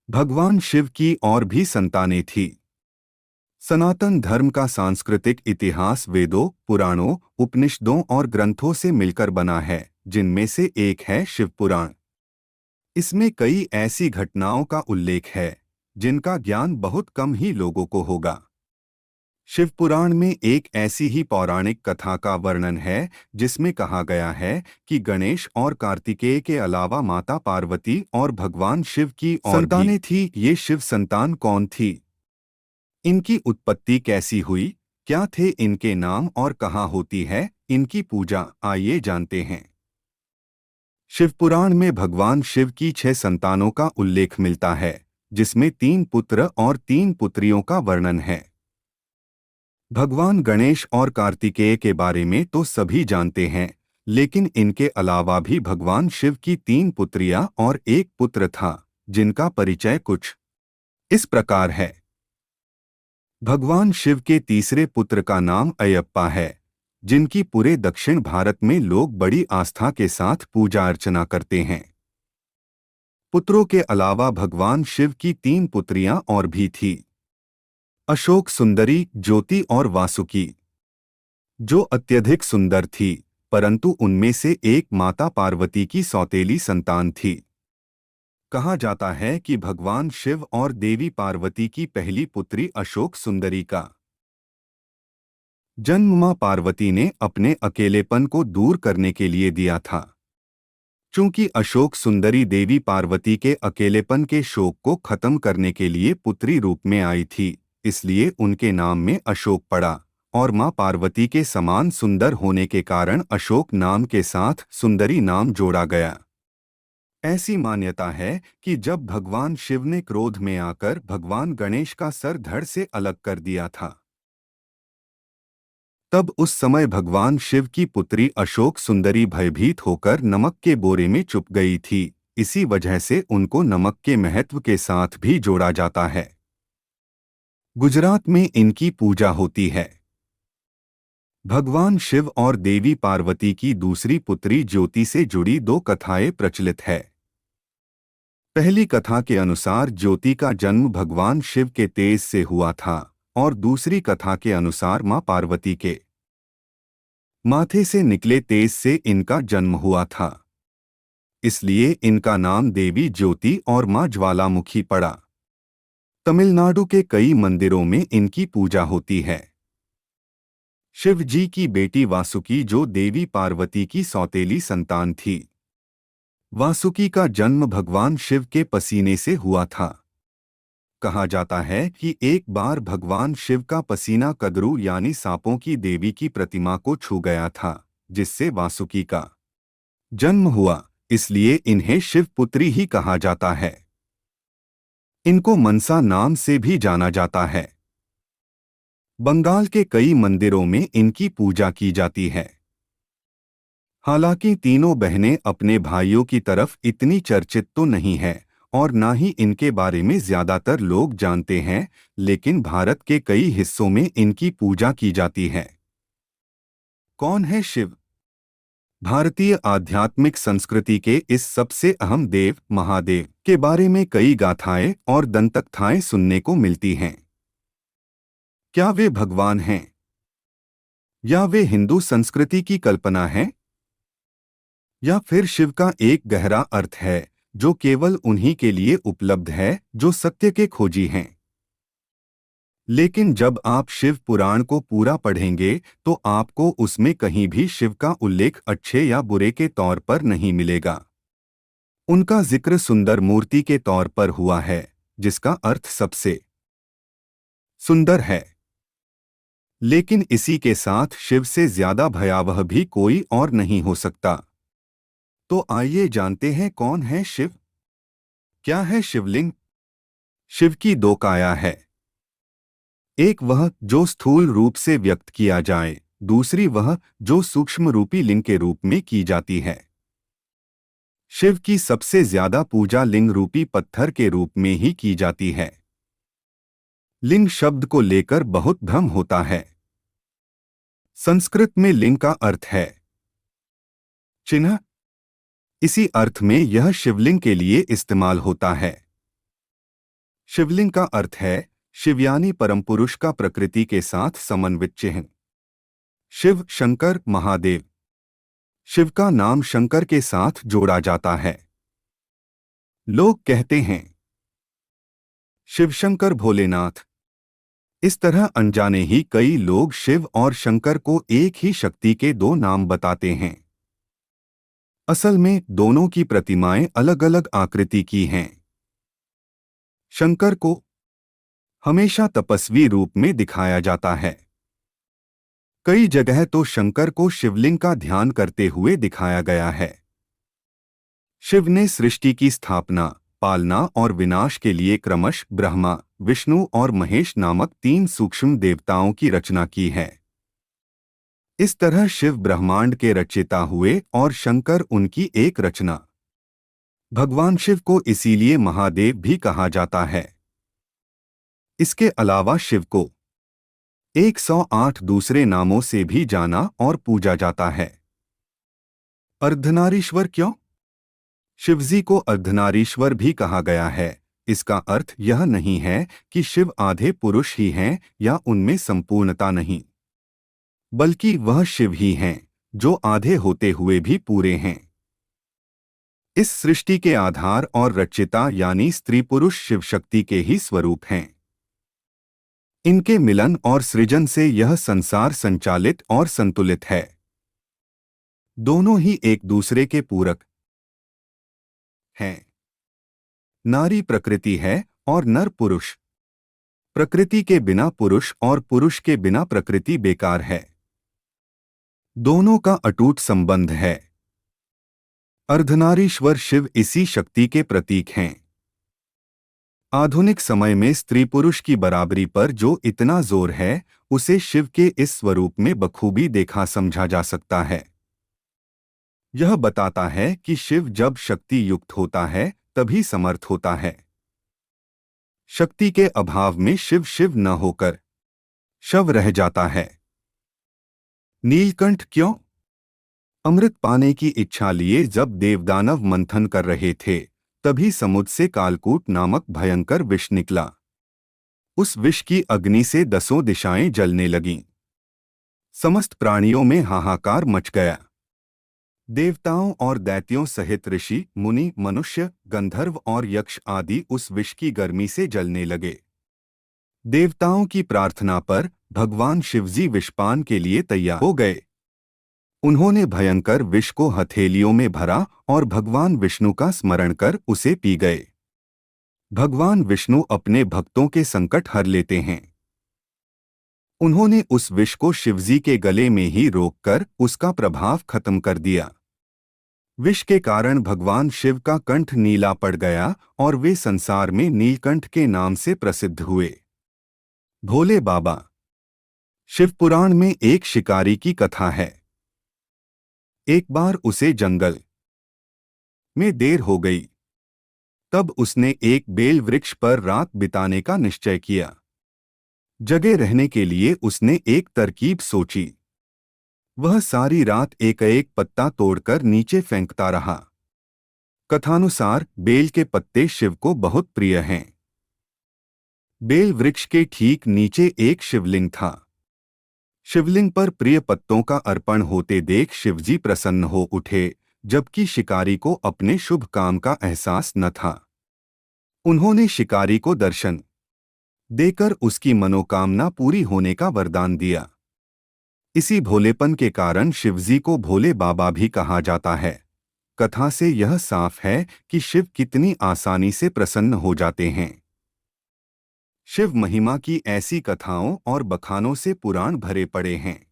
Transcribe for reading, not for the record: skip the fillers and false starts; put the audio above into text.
भगवान शिव की और भी संतानें थी। सनातन धर्म का सांस्कृतिक इतिहास वेदों, पुराणों, उपनिषदों और ग्रंथों से मिलकर बना है, जिनमें से एक है शिव पुराण। इसमें कई ऐसी घटनाओं का उल्लेख है जिनका ज्ञान बहुत कम ही लोगों को होगा। शिव पुराण में एक ऐसी ही पौराणिक कथा का वर्णन है जिसमें कहा गया है कि गणेश और कार्तिकेय के अलावा माता पार्वती और भगवान शिव की और संतानें थी। ये शिव संतान कौन थी? इनकी उत्पत्ति कैसी हुई? क्या थे इनके नाम और कहाँ होती है इनकी पूजा? आइए जानते हैं। शिवपुराण में भगवान शिव की 6 संतानों का उल्लेख मिलता है, जिसमें 3 पुत्र और 3 पुत्रियों का वर्णन है। भगवान गणेश और कार्तिकेय के बारे में तो सभी जानते हैं, लेकिन इनके अलावा भी भगवान शिव की 3 पुत्रियां और 1 पुत्र था, जिनका परिचय कुछ इस प्रकार है। भगवान शिव के तीसरे पुत्र का नाम अयप्पा है, जिनकी पूरे दक्षिण भारत में लोग बड़ी आस्था के साथ पूजा अर्चना करते हैं। पुत्रों के अलावा भगवान शिव की 3 पुत्रियां और भी थीं। अशोक सुंदरी, ज्योति और वासुकी, जो अत्यधिक सुंदर थी, परंतु उनमें से एक माता पार्वती की सौतेली संतान थी। कहा जाता है कि भगवान शिव और देवी पार्वती की पहली पुत्री अशोक सुंदरी का जन्म मां पार्वती ने अपने अकेलेपन को दूर करने के लिए दिया था। चूंकि अशोक सुंदरी देवी पार्वती के अकेलेपन के शोक को खत्म करने के लिए पुत्री रूप में आई थी, इसलिए उनके नाम में अशोक पड़ा और मां पार्वती के समान सुंदर होने के कारण अशोक नाम के साथ सुंदरी नाम जोड़ा गया। ऐसी मान्यता है कि जब भगवान शिव ने क्रोध में आकर भगवान गणेश का सर धड़ से अलग कर दिया था, तब उस समय भगवान शिव की पुत्री अशोक सुंदरी भयभीत होकर नमक के बोरे में छुप गई थी। इसी वजह से उनको नमक के महत्व के साथ भी जोड़ा जाता है। गुजरात में इनकी पूजा होती है। भगवान शिव और देवी पार्वती की दूसरी पुत्री ज्योति से जुड़ी 2 कथाएं प्रचलित है। पहली कथा के अनुसार ज्योति का जन्म भगवान शिव के तेज से हुआ था और दूसरी कथा के अनुसार मां पार्वती के माथे से निकले तेज से इनका जन्म हुआ था। इसलिए इनका नाम देवी ज्योति और मां ज्वालामुखी पड़ा। तमिलनाडु के कई मंदिरों में इनकी पूजा होती है। शिव जी की बेटी वासुकी, जो देवी पार्वती की सौतेली संतान थी। वासुकी का जन्म भगवान शिव के पसीने से हुआ था। कहा जाता है कि एक बार भगवान शिव का पसीना कद्रू यानी सांपों की देवी की प्रतिमा को छू गया था, जिससे वासुकी का जन्म हुआ। इसलिए इन्हें शिव पुत्री ही कहा जाता है। इनको मनसा नाम से भी जाना जाता है। बंगाल के कई मंदिरों में इनकी पूजा की जाती है। हालांकि तीनों बहनें अपने भाइयों की तरफ इतनी चर्चित तो नहीं है और ना ही इनके बारे में ज्यादातर लोग जानते हैं, लेकिन भारत के कई हिस्सों में इनकी पूजा की जाती है। कौन है शिव? भारतीय आध्यात्मिक संस्कृति के इस सबसे अहम देव महादेव के बारे में कई गाथाएं और दंतकथाएं सुनने को मिलती हैं। क्या वे भगवान हैं या वे हिंदू संस्कृति की कल्पना है, या फिर शिव का एक गहरा अर्थ है जो केवल उन्हीं के लिए उपलब्ध है जो सत्य के खोजी हैं? लेकिन जब आप शिव पुराण को पूरा पढ़ेंगे तो आपको उसमें कहीं भी शिव का उल्लेख अच्छे या बुरे के तौर पर नहीं मिलेगा। उनका जिक्र सुंदर मूर्ति के तौर पर हुआ है, जिसका अर्थ सबसे सुंदर है। लेकिन इसी के साथ शिव से ज्यादा भयावह भी कोई और नहीं हो सकता। तो आइए जानते हैं कौन है शिव। क्या है शिवलिंग? शिव की 2 काया है। एक वह जो स्थूल रूप से व्यक्त किया जाए, दूसरी वह जो सूक्ष्म रूपी लिंग के रूप में की जाती है। शिव की सबसे ज्यादा पूजा लिंग रूपी पत्थर के रूप में ही की जाती है। लिंग शब्द को लेकर बहुत भ्रम होता है। संस्कृत में लिंग का अर्थ है चिन्ह। इसी अर्थ में यह शिवलिंग के लिए इस्तेमाल होता है। शिवलिंग का अर्थ है शिव यानी परम पुरुष का प्रकृति के साथ समन्वित चिन्ह। शिव शंकर महादेव। शिव का नाम शंकर के साथ जोड़ा जाता है। लोग कहते हैं शिवशंकर भोलेनाथ। इस तरह अनजाने ही कई लोग शिव और शंकर को एक ही शक्ति के दो नाम बताते हैं। असल में दोनों की प्रतिमाएं अलग अलग आकृति की हैं। शंकर को हमेशा तपस्वी रूप में दिखाया जाता है। कई जगह तो शंकर को शिवलिंग का ध्यान करते हुए दिखाया गया है। शिव ने सृष्टि की स्थापना, पालना और विनाश के लिए क्रमश ब्रह्मा, विष्णु और महेश नामक 3 सूक्ष्म देवताओं की रचना की है। इस तरह शिव ब्रह्मांड के रचयिता हुए और शंकर उनकी एक रचना। भगवान शिव को इसीलिए महादेव भी कहा जाता है। इसके अलावा शिव को 108 दूसरे नामों से भी जाना और पूजा जाता है। अर्धनारीश्वर क्यों? शिवजी को अर्धनारीश्वर भी कहा गया है। इसका अर्थ यह नहीं है कि शिव आधे पुरुष ही हैं या उनमें संपूर्णता नहीं, बल्कि वह शिव ही हैं जो आधे होते हुए भी पूरे हैं। इस सृष्टि के आधार और रचयिता यानी स्त्री पुरुष शिव शक्ति के ही स्वरूप हैं। इनके मिलन और सृजन से यह संसार संचालित और संतुलित है। दोनों ही एक दूसरे के पूरक हैं। नारी प्रकृति है और नर पुरुष। प्रकृति के बिना पुरुष और पुरुष के बिना प्रकृति बेकार है। दोनों का अटूट संबंध है। अर्धनारीश्वर शिव इसी शक्ति के प्रतीक हैं। आधुनिक समय में स्त्री पुरुष की बराबरी पर जो इतना जोर है, उसे शिव के इस स्वरूप में बखूबी देखा समझा जा सकता है। यह बताता है कि शिव जब शक्ति युक्त होता है तभी समर्थ होता है। शक्ति के अभाव में शिव शिव न होकर शव रह जाता है। नीलकंठ क्यों? अमृत पाने की इच्छा लिए जब देवदानव मंथन कर रहे थे, तभी समुद्र से कालकूट नामक भयंकर विष निकला। उस विष की अग्नि से 10 दिशाएं जलने लगीं। समस्त प्राणियों में हाहाकार मच गया। देवताओं और दैत्यों सहित ऋषि, मुनि, मनुष्य, गंधर्व और यक्ष आदि उस विष की गर्मी से जलने लगे। देवताओं की प्रार्थना पर भगवान शिवजी विषपान के लिए तैयार हो गए। उन्होंने भयंकर विष को हथेलियों में भरा और भगवान विष्णु का स्मरण कर उसे पी गए। भगवान विष्णु अपने भक्तों के संकट हर लेते हैं। उन्होंने उस विष को शिवजी के गले में ही रोककर उसका प्रभाव खत्म कर दिया। विष के कारण भगवान शिव का कंठ नीला पड़ गया और वे संसार में नीलकंठ के नाम से प्रसिद्ध हुए। भोले बाबा। शिव पुराण में एक शिकारी की कथा है। एक बार उसे जंगल में देर हो गई। तब उसने एक बेल वृक्ष पर रात बिताने का निश्चय किया। जगे रहने के लिए उसने एक तरकीब सोची। वह सारी रात एक एक पत्ता तोड़कर नीचे फेंकता रहा। कथानुसार बेल के पत्ते शिव को बहुत प्रिय हैं। बेल वृक्ष के ठीक नीचे एक शिवलिंग था। शिवलिंग पर प्रिय पत्तों का अर्पण होते देख शिवजी प्रसन्न हो उठे, जबकि शिकारी को अपने शुभ काम का एहसास न था। उन्होंने शिकारी को दर्शन देकर उसकी मनोकामना पूरी होने का वरदान दिया। इसी भोलेपन के कारण शिवजी को भोले बाबा भी कहा जाता है। कथा से यह साफ है कि शिव कितनी आसानी से प्रसन्न हो जाते हैं। शिव महिमा की ऐसी कथाओं और बखानों से पुराण भरे पड़े हैं।